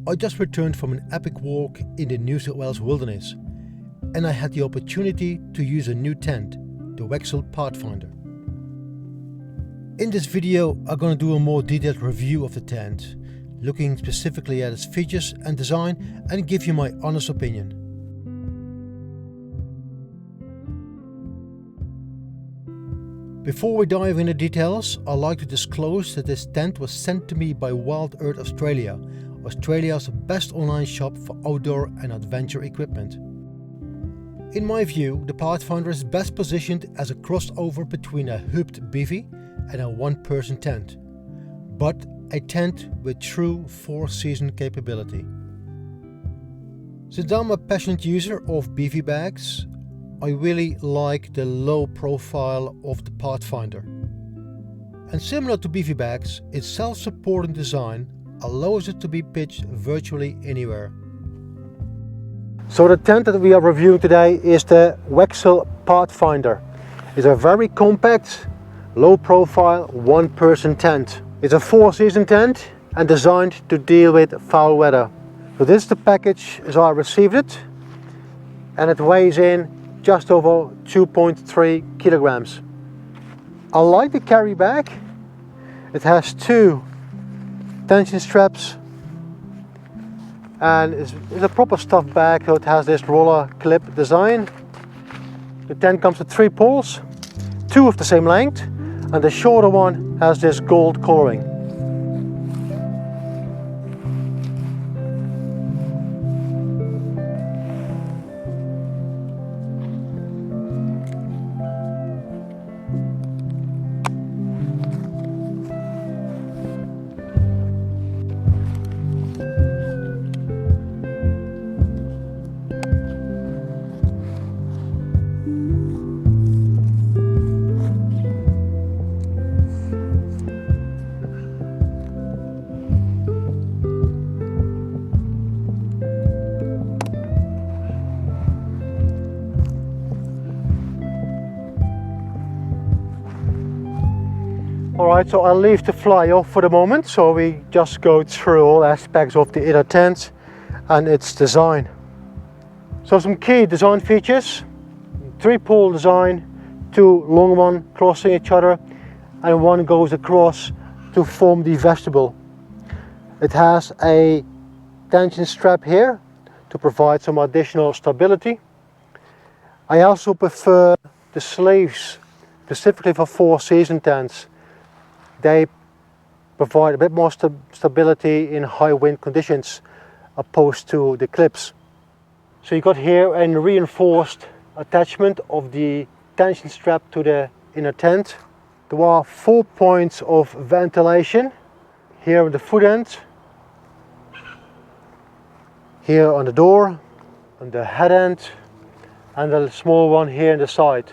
I just returned from an epic walk in the New South Wales wilderness, and I had the opportunity to use a new tent, the Wechsel Pathfinder. In this video I'm going to do a more detailed review of the tent, looking specifically at its features and design, and give you my honest opinion. Before we dive into details, I'd like to disclose that this tent was sent to me by Wild Earth Australia, Australia's best online shop for outdoor and adventure equipment. In my view, the Pathfinder is best positioned as a crossover between a hubbed bivvy and a one-person tent, but a tent with true 4-season capability. Since I'm a passionate user of bivvy bags, I really like the low profile of the Pathfinder. And similar to bivvy bags, its self-supporting design allows it to be pitched virtually anywhere. So the tent that we are reviewing today is the Wechsel Pathfinder. It's a very compact, low profile, one-person tent. It's a 4-season tent and designed to deal with foul weather. So this is the package as I received it, and it weighs in just over 2.3 kilograms. I like the carry bag. It has 2 tension straps and it's a proper stuffed bag, so it has this roller clip design. The tent comes with 3 poles, 2 of the same length, and the shorter one has this gold coloring. Alright, so I'll leave the fly off for the moment, so we just go through all aspects of the inner tent and its design. So some key design features: 3-pole design, 2 long ones crossing each other, and 1 goes across to form the vestibule. It has a tension strap here to provide some additional stability. I also prefer the sleeves specifically for 4-season tents. They provide a bit more stability in high wind conditions opposed to the clips. So you got here a reinforced attachment of the tension strap to the inner tent. There are 4 points of ventilation here on the foot end, here on the door, on the head end, and a small one here on the side.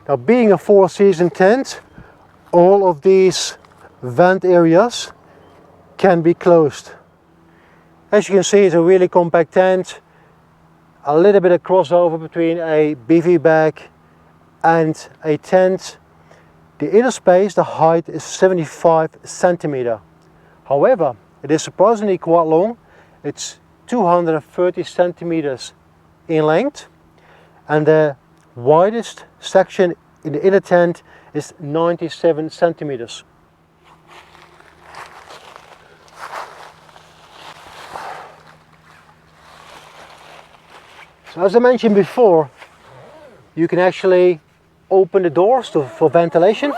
Now, being a 4-season tent, all of these vent areas can be closed. As you can see, it's a really compact tent, a little bit of crossover between a bivvy bag and a tent. The inner space, the height is 75 centimeter. However, it is surprisingly quite long. It's 230 centimeters in length, and the widest section in the inner tent is 97 centimeters. So as I mentioned before, you can actually open the doors for ventilation.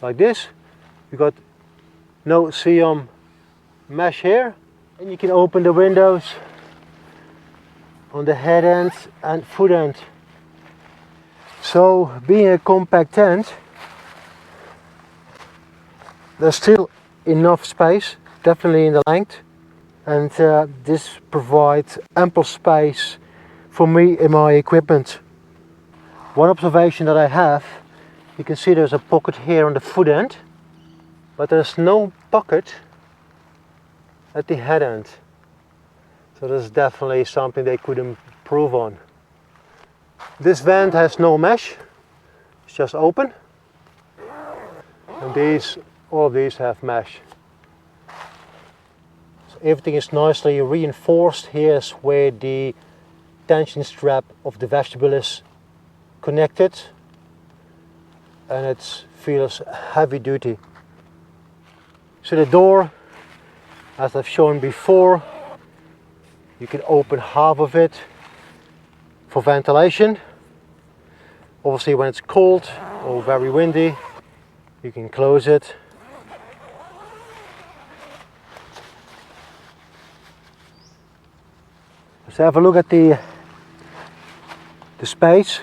Like this. You got no CM mesh here, and you can open the windows on the head end and foot end. So, being a compact tent, there's still enough space, definitely in the length, and this provides ample space for me and my equipment. One observation that I have, you can see there's a pocket here on the foot end, but there's no pocket at the head end. So that's definitely something they could improve on. This vent has no mesh, it's just open. And these All of these have mesh. So everything is nicely reinforced. Here's where the tension strap of the vestibule is connected, and it feels heavy duty. So the door, as I've shown before, you can open half of it for ventilation. Obviously when it's cold or very windy, you can close it. Let's have a look at the space.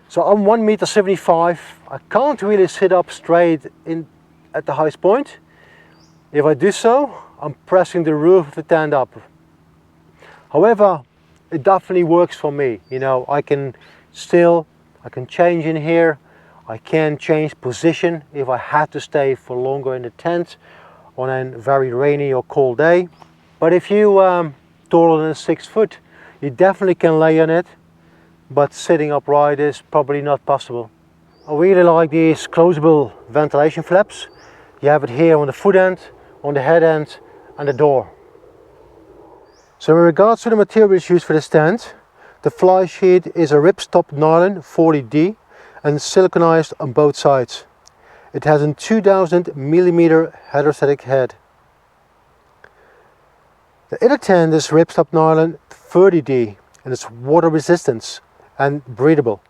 So I'm 1.75 meters. I can't really sit up straight in at the highest point. If I do so, I'm pressing the roof of the tent up. However, it definitely works for me. You know, I can change in here. I can change position if I had to stay for longer in the tent on a very rainy or cold day. But if you taller than 6 foot, you definitely can lay on it, but sitting upright is probably not possible. I really like these closable ventilation flaps. You have it here on the foot end, on the head end, and the door. So in regards to the materials used for this tent, the fly sheet is a ripstop nylon 40D and siliconized on both sides. It has a 2000 millimeter hydrostatic head. The inner tent is ripstop nylon 30D and it's water resistant and breathable.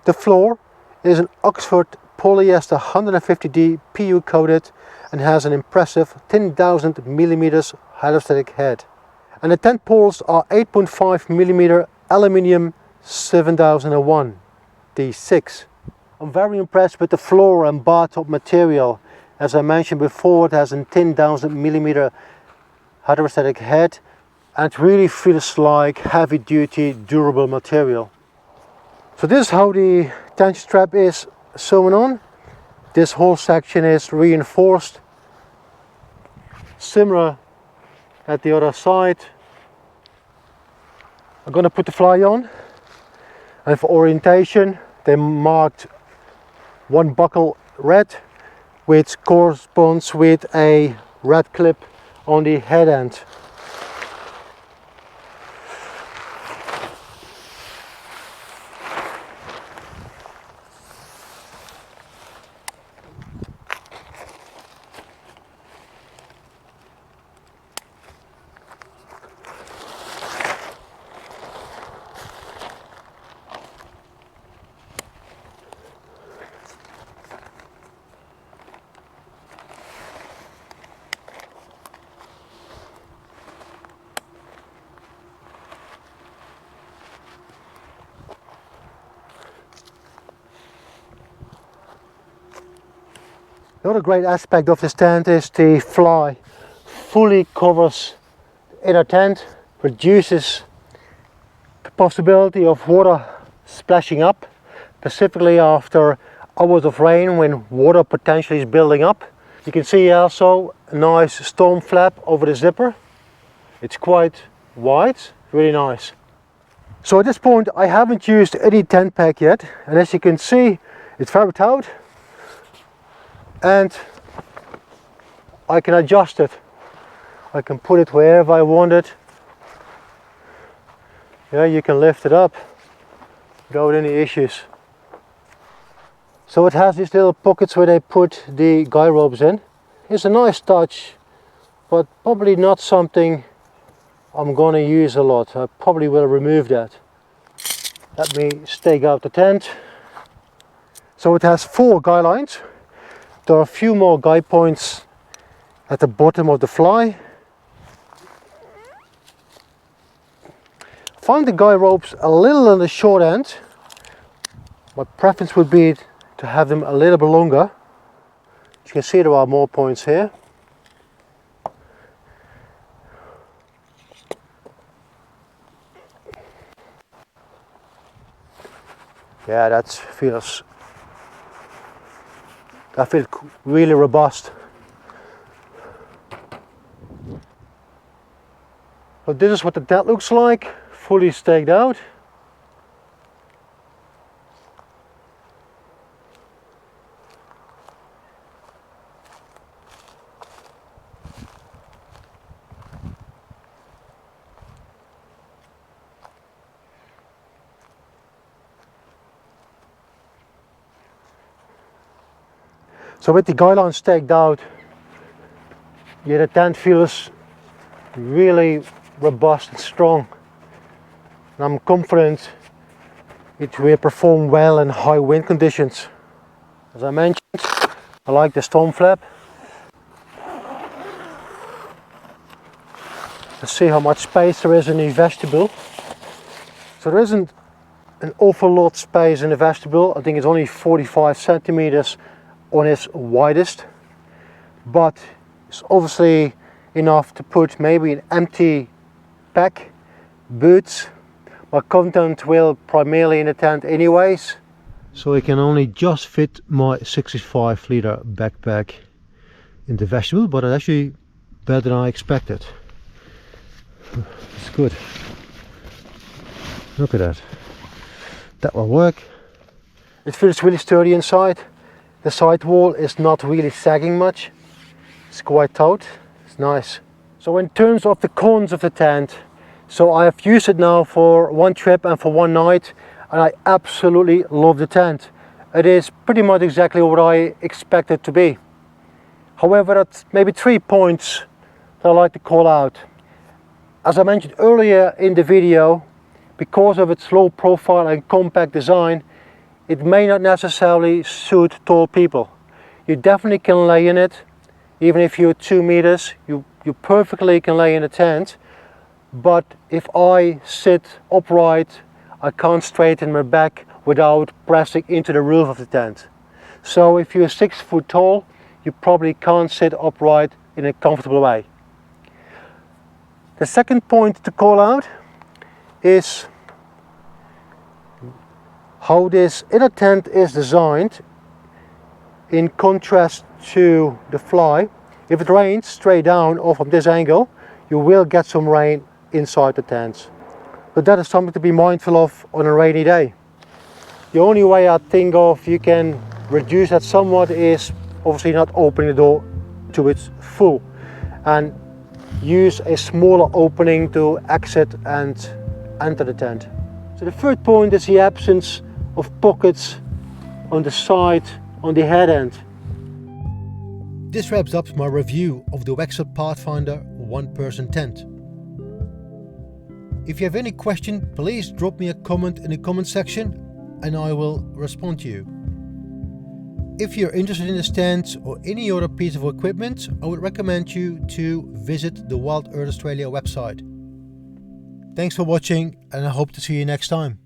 The floor is an Oxford polyester 150D PU coated and has an impressive 10,000 millimeters hydrostatic head. And the tent poles are 8.5 millimeter aluminium 7001 D6. I'm very impressed with the floor and bar top material. As I mentioned before, it has a 10,000 millimeter hydrostatic head and it really feels like heavy duty durable material. So this is how the tension strap is sewn on. This whole section is reinforced, similar at the other side. I'm going to put the fly on, and for orientation they marked one buckle red, which corresponds with a red clip on the head end. The other great aspect of this tent is the fly fully covers the inner tent, reduces the possibility of water splashing up, specifically after hours of rain when water potentially is building up. You can see also a nice storm flap over the zipper. It's quite wide, really nice. So at this point I haven't used any tent peg yet, and as you can see it's very taut. And I can adjust it. I can put it wherever I want it. Yeah, you can lift it up without any issues. So it has these little pockets where they put the guy ropes in. It's a nice touch, but probably not something I'm going to use a lot. I probably will remove that. Let me stake out the tent. So it has 4 guy lines. There are a few more guy points at the bottom of the fly. Find the guy ropes a little on the short end. My preference would be to have them a little bit longer. As you can see, there are more points here. Yeah, that feels really robust. So this is what the tent looks like, fully staked out. So with the guy lines staked out, yeah, the tent feels really robust and strong. And I'm confident it will perform well in high wind conditions. As I mentioned, I like the storm flap. Let's see how much space there is in the vestibule. So there isn't an awful lot of space in the vestibule. I think it's only 45 centimeters on its widest, but it's obviously enough to put maybe an empty pack, boots. My content will primarily in the tent anyways, so it can only just fit my 65 liter backpack in the vestibule, but it's actually better than I expected. It's good. Look at that. That will work. It feels really sturdy inside. The side wall is not really sagging much. It's quite taut. It's nice. So in terms of the cons of the tent, so I have used it now for one trip and for one night, and I absolutely love the tent. It is pretty much exactly what I expect it to be. However, that's maybe 3 points that I like to call out. As I mentioned earlier in the video, because of its low profile and compact design, it may not necessarily suit tall people. You definitely can lay in it, even if you're 2 meters, you perfectly can lay in a tent. But if I sit upright, I can't straighten my back without pressing into the roof of the tent. So if you're 6 foot tall, you probably can't sit upright in a comfortable way. The second point to call out is how this inner tent is designed in contrast to the fly. If it rains straight down or from this angle, you will get some rain inside the tent. But that is something to be mindful of on a rainy day. The only way I think of you can reduce that somewhat is obviously not opening the door to its full, and use a smaller opening to exit and enter the tent. So the third point is the absence of pockets on the side, on the head end. This wraps up my review of the Wechsel Pathfinder one-person tent. If you have any question, please drop me a comment in the comment section and I will respond to you. If you're interested in this tent or any other piece of equipment, I would recommend you to visit the Wild Earth Australia website. Thanks for watching and I hope to see you next time.